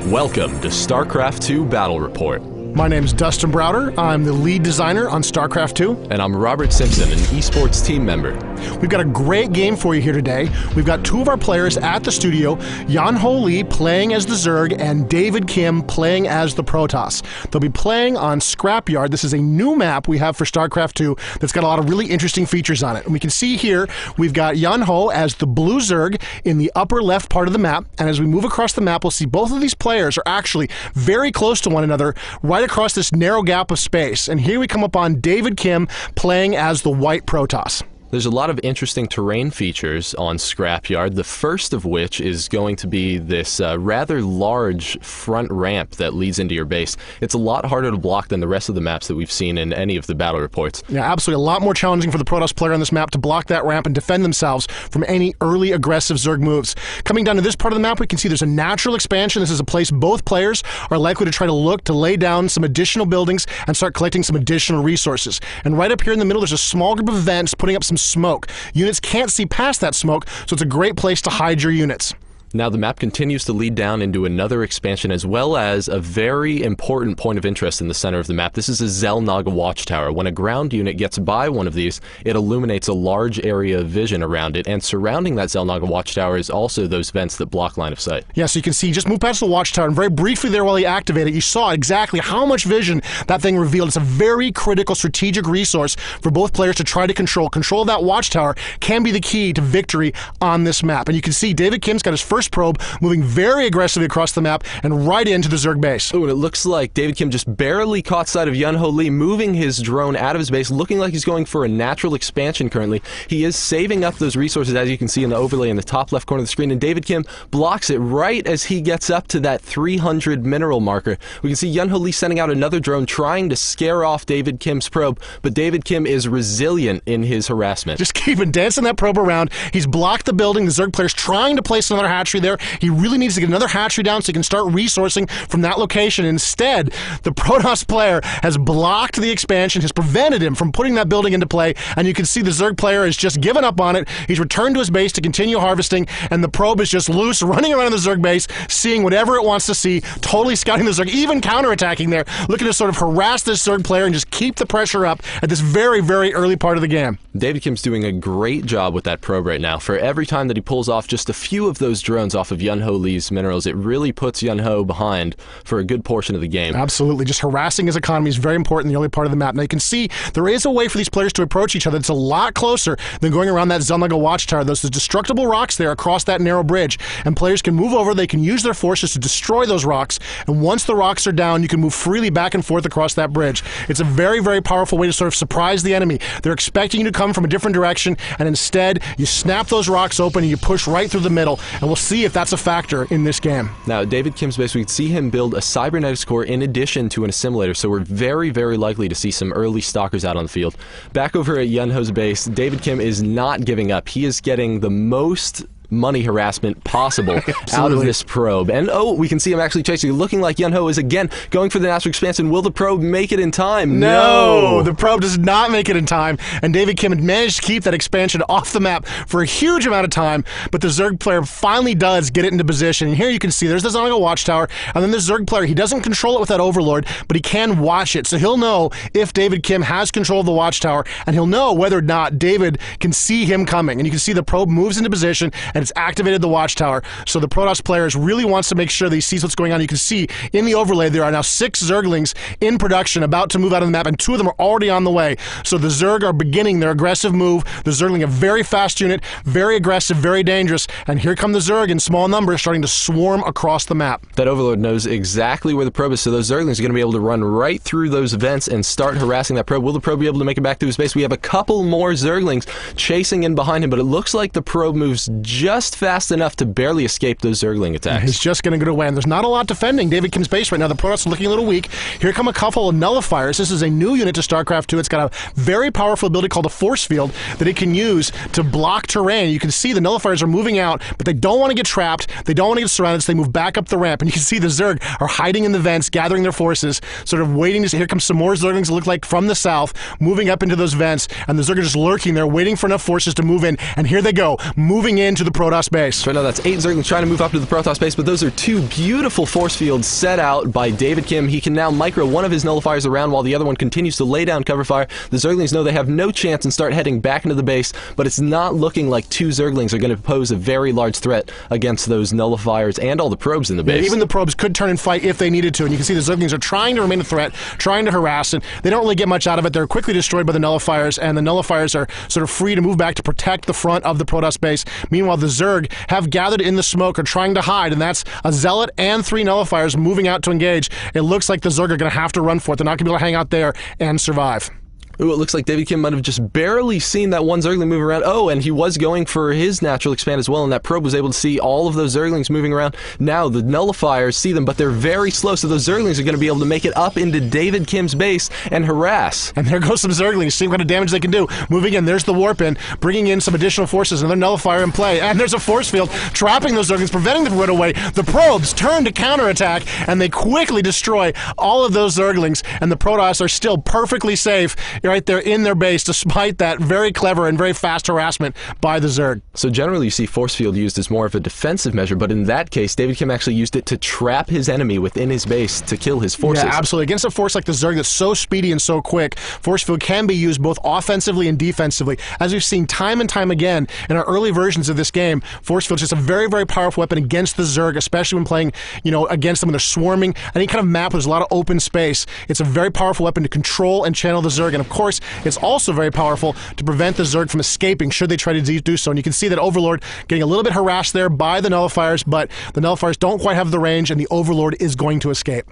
Welcome to StarCraft II Battle Report. My name's Dustin Browder. I'm the lead designer on StarCraft II. And I'm Robert Simpson, an esports team member. We've got a great game for you here today. We've got two of our players at the studio, Yan-Ho Lee playing as the Zerg and David Kim playing as the Protoss. They'll be playing on Scrapyard. This is a new map we have for StarCraft II that's got a lot of really interesting features on it. And we can see here we've got Yan-Ho as the blue Zerg in the upper left part of the map. And as we move across the map, we'll see both of these players are actually very close to one another right across this narrow gap of space. And here we come up on David Kim playing as the white Protoss. There's a lot of interesting terrain features on Scrapyard, the first of which is going to be this rather large front ramp that leads into your base. It's a lot harder to block than the rest of the maps that we've seen in any of the battle reports. Yeah, absolutely. A lot more challenging for the Protoss player on this map to block that ramp and defend themselves from any early aggressive Zerg moves. Coming down to this part of the map, we can see there's a natural expansion. This is a place both players are likely to try to look to lay down some additional buildings and start collecting some additional resources. And right up here in the middle, there's a small group of vents putting up some smoke. Units can't see past that smoke, so it's a great place to hide your units. Now the map continues to lead down into another expansion as well as a very important point of interest in the center of the map. This is a Xel'Naga watchtower. When a ground unit gets by one of these, it illuminates a large area of vision around it, and surrounding that Xel'Naga watchtower is also those vents that block line of sight. Yeah, so you can see, just move past the watchtower, and very briefly there while you activate it, you saw exactly how much vision that thing revealed. It's a very critical strategic resource for both players to try to control. Control of that watchtower can be the key to victory on this map. And you can see David Kim's got his first probe moving very aggressively across the map and right into the Zerg base. Oh, and it looks like David Kim just barely caught sight of Yan-Ho Lee moving his drone out of his base, looking like he's going for a natural expansion currently. He is saving up those resources, as you can see in the overlay in the top left corner of the screen, and David Kim blocks it right as he gets up to that 300 mineral marker. We can see Yan-Ho Lee sending out another drone trying to scare off David Kim's probe, but David Kim is resilient in his harassment. Just keeping dancing that probe around. He's blocked the building. The Zerg player's trying to place another hatchery there. He really needs to get another hatchery down so he can start resourcing from that location. Instead, the Protoss player has blocked the expansion, has prevented him from putting that building into play, and you can see the Zerg player has just given up on it. He's returned to his base to continue harvesting, and the probe is just loose, running around the Zerg base, seeing whatever it wants to see, totally scouting the Zerg, even counterattacking there, looking to sort of harass this Zerg player and just keep the pressure up at this very, very early part of the game. David Kim's doing a great job with that probe right now. For every time that he pulls off just a few of those drones off of Yan-Ho Lee's minerals, it really puts Yan-Ho behind for a good portion of the game. Absolutely. Just harassing his economy is very important in the early part of the map. Now you can see there is a way for these players to approach each other that's a lot closer than going around that Xel'Naga watchtower. There's destructible rocks there across that narrow bridge, and players can move over, they can use their forces to destroy those rocks, and once the rocks are down, you can move freely back and forth across that bridge. It's a very, very powerful way to sort of surprise the enemy. They're expecting you to come from a different direction, and instead, you snap those rocks open and you push right through the middle, and we'll see if that's a factor in this game. Now, at David Kim's base, we can see him build a cybernetics core in addition to an assimilator, so we're very, very likely to see some early stalkers out on the field. Back over at Yan-Ho's base, David Kim is not giving up. He is getting the most money harassment possible out of this probe. And oh, we can see him actually chasing, looking like Yan-Ho is again going for the natural expansion. Will the probe make it in time? No, the probe does not make it in time, and David Kim had managed to keep that expansion off the map for a huge amount of time, but the Zerg player finally does get it into position. And here you can see there's the Xel'Naga watchtower, and then the Zerg player, he doesn't control it with that overlord, but he can watch it, so he'll know if David Kim has control of the watchtower, and he'll know whether or not David can see him coming. And you can see the probe moves into position, and it's activated the watchtower. So the Protoss players really wants to make sure that he sees what's going on. You can see in the overlay there are now 6 Zerglings in production about to move out of the map, and 2 of them are already on the way. So the Zerg are beginning their aggressive move. The Zergling, a very fast unit, very aggressive, very dangerous, and here come the Zerg in small numbers starting to swarm across the map. That overlord knows exactly where the probe is, so those Zerglings are going to be able to run right through those vents and start harassing that probe. Will the probe be able to make it back to his base? We have a couple more Zerglings chasing in behind him, but it looks like the probe moves just fast enough to barely escape those Zergling attacks. He's just going to go away, and there's not a lot defending David Kim's base right now. The Protoss are looking a little weak. Here come a couple of nullifiers. This is a new unit to StarCraft II. It's got a very powerful ability called a force field that it can use to block terrain. You can see the nullifiers are moving out, but they don't want to get trapped. They don't want to get surrounded, so they move back up the ramp. And you can see the Zerg are hiding in the vents, gathering their forces, sort of waiting to see. Here come some more Zerglings that look like from the south, moving up into those vents, and the Zerg are just lurking there, waiting for enough forces to move in. And here they go, moving into the Protoss base. So right now that's 8 Zerglings trying to move up to the Protoss base, but those are 2 beautiful force fields set out by David Kim. He can now micro one of his nullifiers around while the other one continues to lay down cover fire. The Zerglings know they have no chance and start heading back into the base, but it's not looking like 2 Zerglings are going to pose a very large threat against those nullifiers and all the probes in the base. Yeah, even the probes could turn and fight if they needed to, and you can see the Zerglings are trying to remain a threat, trying to harass, and they don't really get much out of it. They're quickly destroyed by the nullifiers, and the nullifiers are sort of free to move back to protect the front of the Protoss base. Meanwhile, the Zerg have gathered in the smoke, are trying to hide, and that's a Zealot and 3 nullifiers moving out to engage. It looks like the Zerg are going to have to run for it. They're not going to be able to hang out there and survive. Ooh, it looks like David Kim might have just barely seen that one Zergling move around. Oh, and he was going for his natural expand as well, and that probe was able to see all of those Zerglings moving around. Now the nullifiers see them, but they're very slow, so those Zerglings are going to be able to make it up into David Kim's base and harass. And there goes some Zerglings. See what kind of damage they can do. Moving in, there's the warp in, bringing in some additional forces, another nullifier in play, and there's a force field trapping those Zerglings, preventing them from running away. The probes turn to counterattack, and they quickly destroy all of those Zerglings, and the Protoss are still perfectly safe right there in their base, despite that very clever and very fast harassment by the Zerg. So generally you see force field used as more of a defensive measure, but in that case, David Kim actually used it to trap his enemy within his base to kill his forces. Yeah, absolutely. Against a force like the Zerg that's so speedy and so quick, force field can be used both offensively and defensively. As we've seen time and time again in our early versions of this game, force field is just a very, very powerful weapon against the Zerg, especially when playing, against them when they're swarming. Any kind of map where there's a lot of open space, it's a very powerful weapon to control and channel the Zerg, and of course, it's also very powerful to prevent the Zerg from escaping should they try to do so. And you can see that Overlord getting a little bit harassed there by the nullifiers, but the nullifiers don't quite have the range, and the Overlord is going to escape.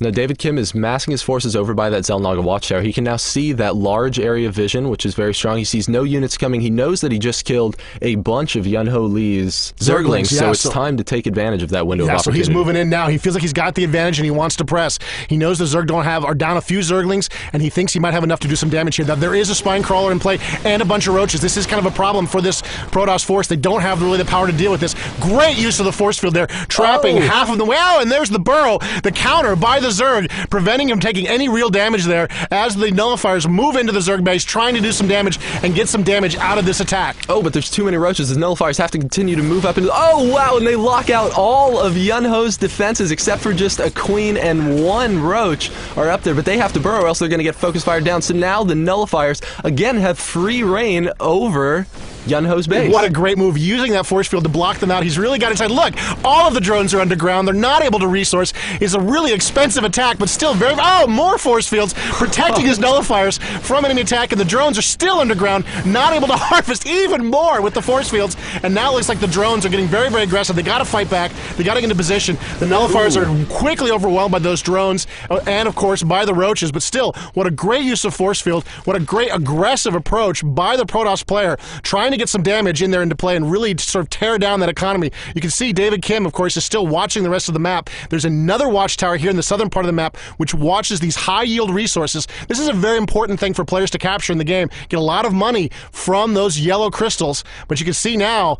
Now, David Kim is massing his forces over by that Xel'Naga watchtower. He can now see that large area vision, which is very strong. He sees no units coming. He knows that he just killed a bunch of Yunho Lee's Zerglings, so it's time to take advantage of that window of opportunity. So he's moving in now. He feels like he's got the advantage, and he wants to press. He knows the Zerg are down a few Zerglings, and he thinks he might have enough to do some damage here. Now, there is a Spine Crawler in play and a bunch of Roaches. This is kind of a problem for this Protoss force. They don't have really the power to deal with this. Great use of the force field there, trapping half of them. Wow, and there's the burrow, the counter by the Zerg, preventing him taking any real damage there as the nullifiers move into the Zerg base, trying to do some damage and get some damage out of this attack. Oh, but there's too many Roaches. The nullifiers have to continue to move up into... Oh, wow, and they lock out all of Yunho's defenses except for just a Queen and 1 Roach are up there, but they have to burrow or else they're going to get focus fired down. So now the nullifiers, again, have free reign over Yunho's base. What a great move, using that force field to block them out. He's really got inside. Look, all of the drones are underground. They're not able to resource. It's a really expensive attack, but still very... Oh, more force fields protecting his nullifiers from enemy attack, and the drones are still underground, not able to harvest even more with the force fields. And now it looks like the drones are getting very, very aggressive. They got to fight back. They got to get into position. The nullifiers are quickly overwhelmed by those drones, and of course by the Roaches. But still, what a great use of force field. What a great aggressive approach by the Protoss player, trying to get some damage in there into play and really sort of tear down that economy. You can see David Kim, of course, is still watching the rest of the map. There's another watchtower here in the southern part of the map which watches these high-yield resources. This is a very important thing for players to capture in the game. Get a lot of money from those yellow crystals, but you can see now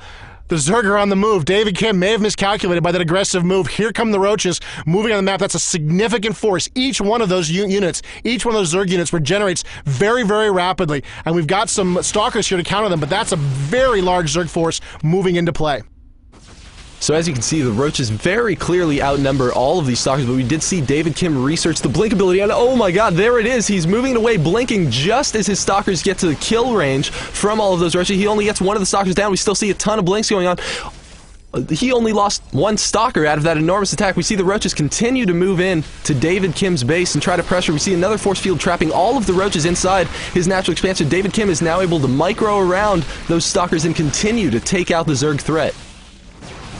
the Zerg are on the move. David Kim may have miscalculated by that aggressive move. Here come the Roaches moving on the map. That's a significant force. Each one of those units, each one of those Zerg units regenerates very, very rapidly. And we've got some Stalkers here to counter them, but that's a very large Zerg force moving into play. So as you can see, the Roaches very clearly outnumber all of these Stalkers, but we did see David Kim research the blink ability, and oh my god, there it is! He's moving away, blinking just as his Stalkers get to the kill range from all of those Roaches. He only gets one of the Stalkers down. We still see a ton of blinks going on. He only lost 1 Stalker out of that enormous attack. We see the Roaches continue to move in to David Kim's base and try to pressure. We see another force field trapping all of the Roaches inside his natural expansion. David Kim is now able to micro around those Stalkers and continue to take out the Zerg threat.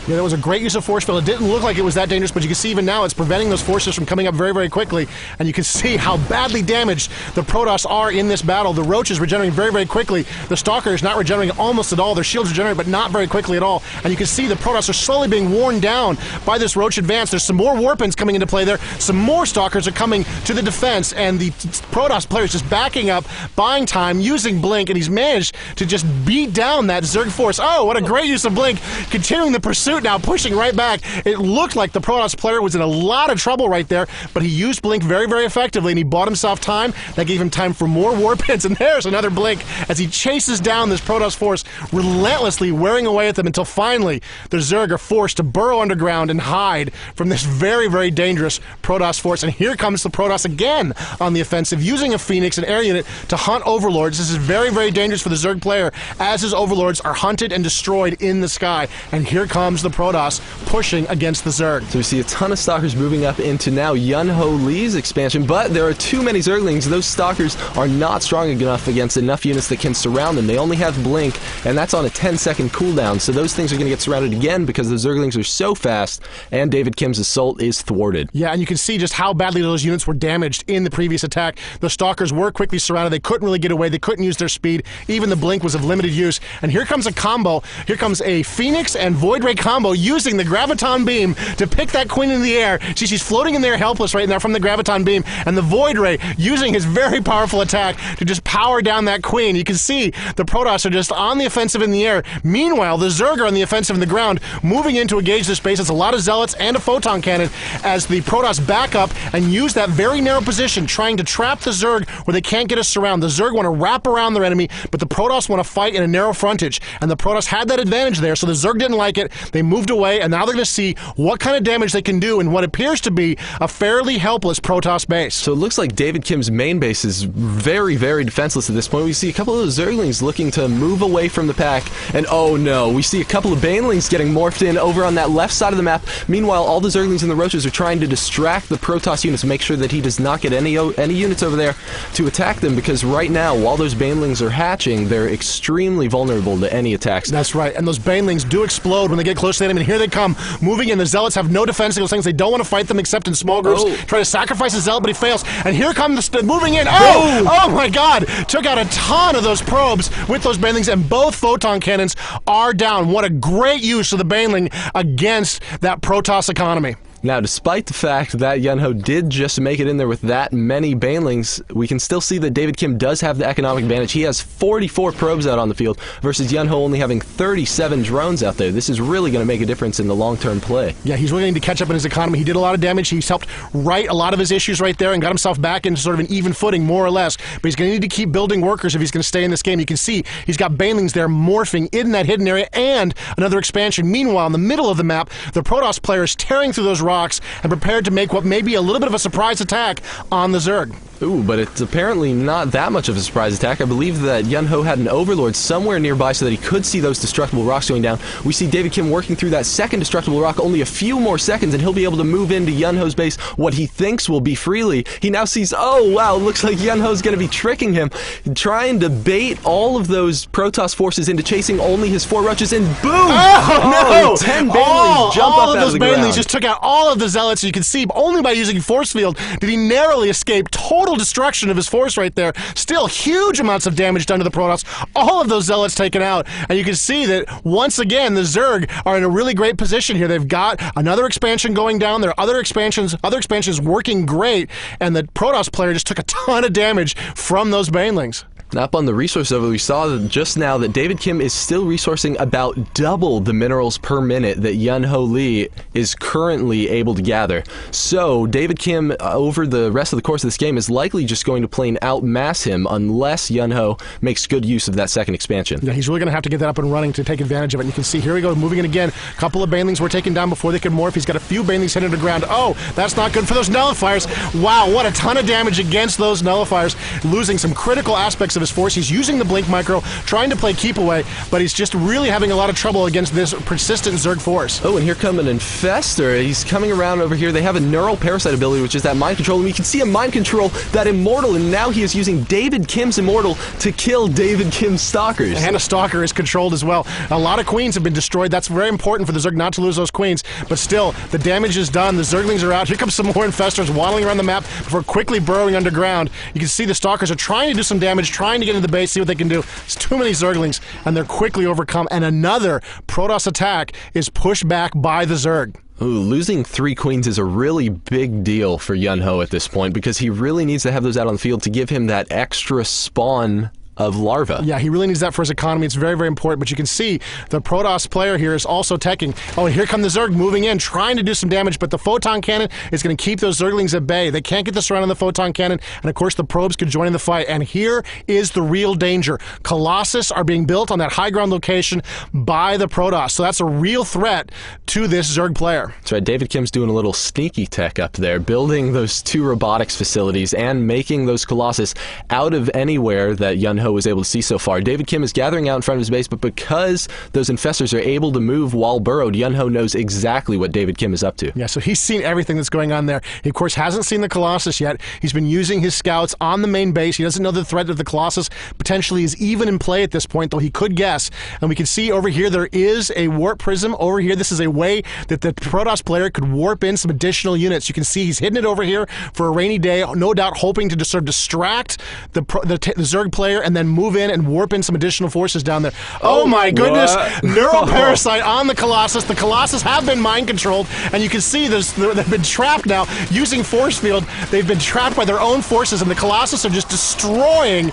Yeah, that was a great use of force field. It didn't look like it was that dangerous, but you can see even now it's preventing those forces from coming up very, very quickly. And you can see how badly damaged the Protoss are in this battle. The Roaches regenerating very, very quickly. The Stalkers not regenerating almost at all. Their shields regenerate, but not very quickly at all. And you can see the Protoss are slowly being worn down by this Roach advance. There's some more Warpins coming into play there. Some more Stalkers are coming to the defense, and the Protoss player is just backing up, buying time, using Blink, and he's managed to just beat down that Zerg force. Oh, what a great use of Blink, continuing the pursuit pursuit now, pushing right back. It looked like the Protoss player was in a lot of trouble right there, but he used Blink very, very effectively, and he bought himself time. That gave him time for more warpins, and there's another Blink as he chases down this Protoss force, relentlessly wearing away at them until finally the Zerg are forced to burrow underground and hide from this very, very dangerous Protoss force. And here comes the Protoss again on the offensive, using a Phoenix, an air unit, to hunt Overlords. This is very, very dangerous for the Zerg player as his Overlords are hunted and destroyed in the sky. And here comes the Protoss pushing against the Zerg. So we see a ton of Stalkers moving up into now Yun-Ho Lee's expansion, but there are too many Zerglings. Those Stalkers are not strong enough against enough units that can surround them. They only have Blink, and that's on a 10-second cooldown, so those things are going to get surrounded again because the Zerglings are so fast, and David Kim's assault is thwarted. Yeah, and you can see just how badly those units were damaged in the previous attack. The Stalkers were quickly surrounded. They couldn't really get away. They couldn't use their speed. Even the Blink was of limited use. And here comes a combo. Here comes a Phoenix and Void Ray combo using the Graviton Beam to pick that Queen in the air. See, she's floating in there helpless right now from the Graviton Beam, and the Void Ray using his very powerful attack to just power down that Queen. You can see the Protoss are just on the offensive in the air. Meanwhile, the Zerg are on the offensive in the ground, moving in to engage this base. It's a lot of Zealots and a Photon Cannon as the Protoss back up and use that very narrow position, trying to trap the Zerg where they can't get a surround. The Zerg want to wrap around their enemy, but the Protoss want to fight in a narrow frontage, and the Protoss had that advantage there, so the Zerg didn't like it. They moved away, and now they're going to see what kind of damage they can do in what appears to be a fairly helpless Protoss base. So it looks like David Kim's main base is very, very defenseless at this point. We see a couple of those Zerglings looking to move away from the pack, and oh no, we see a couple of Banelings getting morphed in over on that left side of the map. Meanwhile, all the Zerglings and the Roaches are trying to distract the Protoss units, make sure that he does not get any units over there to attack them, because right now, while those Banelings are hatching, they're extremely vulnerable to any attacks. That's right, and those Banelings do explode when they get close to them, and here they come, moving in. The Zealots have no defense against things. They don't want to fight them except in small groups. Try to sacrifice a Zealot, but he fails. And here come the moving in. Oh my god! Took out a ton of those probes with those Banelings, and both Photon Cannons are down. What a great use of the Baneling against that Protoss economy. Now, despite the fact that Yun-Ho did just make it in there with that many Banelings, we can still see that David Kim does have the economic advantage. He has 44 probes out on the field versus Yun-Ho only having 37 drones out there. This is really going to make a difference in the long-term play. Yeah, he's willing to catch up in his economy. He did a lot of damage. He's helped right a lot of his issues right there and got himself back into sort of an even footing, more or less. But he's going to need to keep building workers if he's going to stay in this game. You can see he's got Banelings there morphing in that hidden area and another expansion. Meanwhile, in the middle of the map, the Protoss player is tearing through those rocks and prepared to make what may be a little bit of a surprise attack on the Zerg. Ooh, but it's apparently not that much of a surprise attack. I believe that Yun-Ho had an Overlord somewhere nearby so that he could see those destructible rocks going down. We see David Kim working through that second destructible rock, only a few more seconds, and he'll be able to move into Yun-Ho's base what he thinks will be freely. He now sees, oh wow, looks like Yun-Ho's going to be tricking him, trying to bait all of those Protoss forces into chasing only his 4 Roaches, and boom! Oh no! 10 Banelings jump all up of out those of the Banelings ground. just took out all of the Zealots. You can see only by using Force Field did he narrowly escape total destruction of his force right there. Still huge amounts of damage done to the Protoss. All of those Zealots taken out. And you can see that once again the Zerg are in a really great position here. They've got another expansion going down. There are other expansions working great. And the Protoss player just took a ton of damage from those Banelings. Up on the resource level, we saw just now that David Kim is still resourcing about double the minerals per minute that Yun-Ho Lee is currently able to gather. So David Kim, over the rest of the course of this game, is likely just going to plain outmass him unless Yun-Ho makes good use of that second expansion. Yeah, he's really going to have to get that up and running to take advantage of it. And you can see, here we go, moving in again. A couple of Banelings were taken down before they could morph. He's got a few Banelings hitting the ground. Oh, that's not good for those Nullifiers. Wow, what a ton of damage against those Nullifiers, losing some critical aspects of his force. He's using the Blink Micro, trying to play keep away, but he's just really having a lot of trouble against this persistent Zerg force. Oh, and here comes an Infestor. He's coming around over here. They have a Neural Parasite ability, which is that mind control, and we can see him mind control that Immortal, and now he is using David Kim's Immortal to kill David Kim's Stalkers. And a Stalker is controlled as well. A lot of Queens have been destroyed. That's very important for the Zerg not to lose those Queens, but still, the damage is done. The Zerglings are out. Here comes some more Infestors waddling around the map before quickly burrowing underground. You can see the Stalkers are trying to do some damage, trying to get into the base, see what they can do. It's too many Zerglings, and they're quickly overcome, and another Protoss attack is pushed back by the Zerg. Ooh, losing 3 Queens is a really big deal for Yun-Ho at this point, because he really needs to have those out on the field to give him that extra spawn of larva. Yeah, he really needs that for his economy. It's very, very important. But you can see the Protoss player here is also teching. Oh, and here come the Zerg moving in, trying to do some damage, but the Photon Cannon is going to keep those Zerglings at bay. They can't get this around on the Photon Cannon, and of course the probes could join in the fight. And here is the real danger. Colossus are being built on that high ground location by the Protoss, so that's a real threat to this Zerg player. That's right. David Kim's doing a little sneaky tech up there, building those 2 robotics facilities and making those Colossus out of anywhere that Yun Ho was able to see so far. David Kim is gathering out in front of his base, but because those infestors are able to move while burrowed, Yun Ho knows exactly what David Kim is up to. Yeah, so he's seen everything that's going on there. He, of course, hasn't seen the Colossus yet. He's been using his scouts on the main base. He doesn't know the threat of the Colossus potentially is even in play at this point, though he could guess. And we can see over here there is a warp prism over here. This is a way that the Protoss player could warp in some additional units. You can see he's hidden it over here for a rainy day, no doubt hoping to just sort of distract the Zerg player and then move in and warp in some additional forces down there. Oh my goodness! Neural Parasite on the Colossus. The Colossus have been mind controlled, and you can see they've been trapped now using force field. They've been trapped by their own forces, and the Colossus are just destroying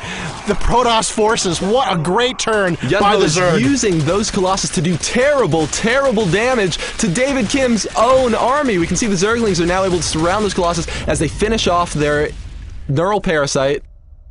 the Protoss forces. What a great turn by the Zerg. Using those Colossus to do terrible, terrible damage to David Kim's own army. We can see the Zerglings are now able to surround those Colossus as they finish off their Neural Parasite.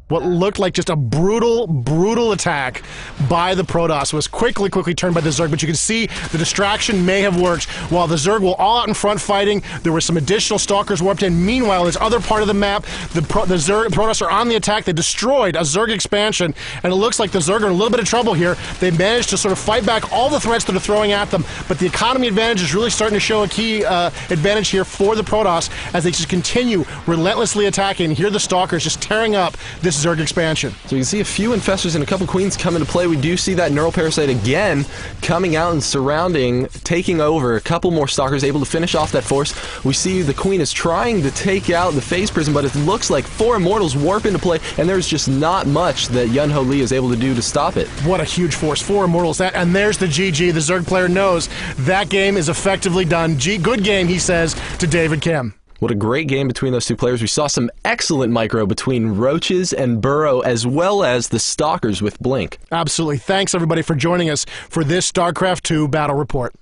What looked like just a brutal, brutal attack by the Protoss was quickly turned by the Zerg, but you can see the distraction may have worked. While the Zerg were all out in front fighting, there were some additional Stalkers warped in. Meanwhile, this other part of the map, the Protoss are on the attack. They destroyed a Zerg expansion, and it looks like the Zerg are in a little bit of trouble here. They managed to sort of fight back all the threats that are throwing at them, but the economy advantage is really starting to show a key advantage here for the Protoss as they just continue relentlessly attacking. Here the Stalkers just tearing up this Zerg expansion. So you can see a few infestors and a couple queens come into play. We do see that Neural Parasite again coming out and surrounding, taking over. A couple more Stalkers able to finish off that force. We see the queen is trying to take out the phase prism, but it looks like 4 Immortals warp into play, and there's just not much that Yun Ho Lee is able to do to stop it. What a huge force. 4 Immortals. And there's the GG. The Zerg player knows that game is effectively done. Good game, he says to David Kim. What a great game between those 2 players. We saw some excellent micro between Roaches and Burrow, as well as the Stalkers with Blink. Absolutely. Thanks, everybody, for joining us for this StarCraft II Battle Report.